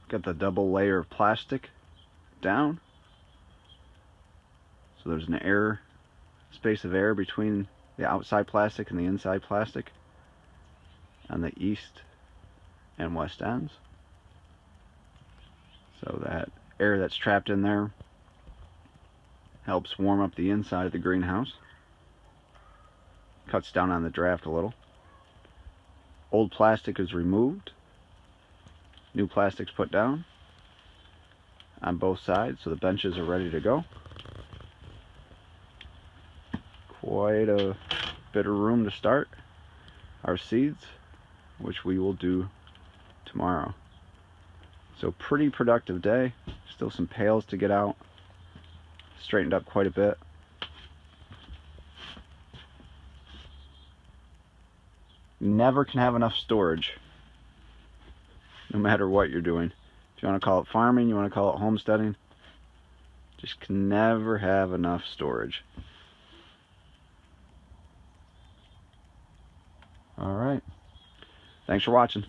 Got the double layer of plastic down. So there's an space of air between the outside plastic and the inside plastic on the east and west ends. So that air that's trapped in there helps warm up the inside of the greenhouse. Cuts down on the draft a little. Old plastic is removed. New plastic's put down on both sides, so the benches are ready to go. Quite a bit of room to start our seeds, which we will do tomorrow. So pretty productive day. Still some pails to get out. Straightened up quite a bit. You never can have enough storage, no matter what you're doing. If you want to call it farming, you want to call it homesteading, just can never have enough storage. Alright, thanks for watching.